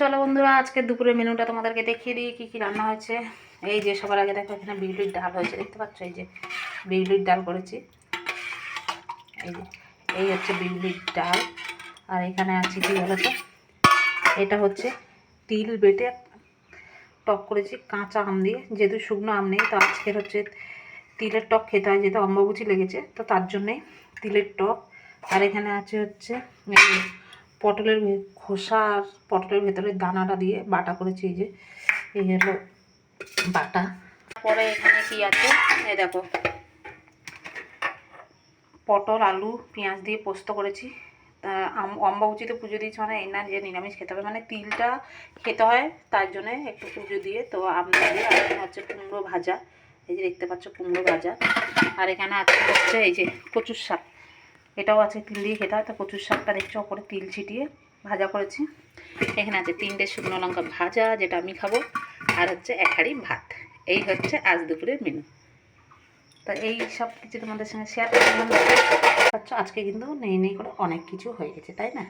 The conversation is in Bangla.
চলো বন্ধুরা, আজকে দুপুরের মেনুটা তোমাদেরকে দেখিয়ে দিই কী কী রান্না হয়েছে। এই যে সবার আগে দেখো, এখানে বিউলির ডাল হয়েছে, দেখতে পাচ্ছ? এই যে বিউলির ডাল করেছি। এই হচ্ছে বিউলির ডাল। আর এখানে আছে কি বলতো, এটা হচ্ছে তিল বেটে টক করেছি কাঁচা আম দিয়ে, যেহেতু শুকনো আম নেই, তো আজকের হচ্ছে তিলের টক খেতে হয়, যেহেতু অম্বুবাচী লেগেছে, তো তার জন্যেই তিলের টক। আর এখানে আছে হচ্ছে পটলের খোসা আর পটলের ভেতরের দানাটা দিয়ে বাটা করেছি। এই হলো বাটা। পরে এখানে কি আছে, এই দেখো, পটল আলু পেঁয়াজ দিয়ে পোস্ত করেছি। অম্বুবাচীতে পুজো দিয়েছি, মানে এই না যে নিরামিষ খেতে হবে, মানে তিলটা খেতে হয়, তার জন্যে একটু পুজো দিয়ে তো আমরা দিয়ে। আর এখানে হচ্ছে কুমড়ো ভাজা, এই যে দেখতে পাচ্ছ কুমড়ো ভাজা। আর এখানে আছে হচ্ছে এই যে কচুর শাক, এটাও আছে তিল দিয়ে খেতে হয়, তো কচুর শাকটা দেখছো ওপরে তিল ছিটিয়ে ভাজা করেছি। এখানে আছে 3টে শুকনো লঙ্কা ভাজা, যেটা আমি খাবো, আর হচ্ছে 1 হাঁড়ি ভাত। এই হচ্ছে আজ দুপুরের মেনু। তো এই সব কিছু তোমাদের সঙ্গে শেয়ার করলাম। আজকে কিন্তু নেই করে অনেক কিছু হয়ে গেছে, তাই না?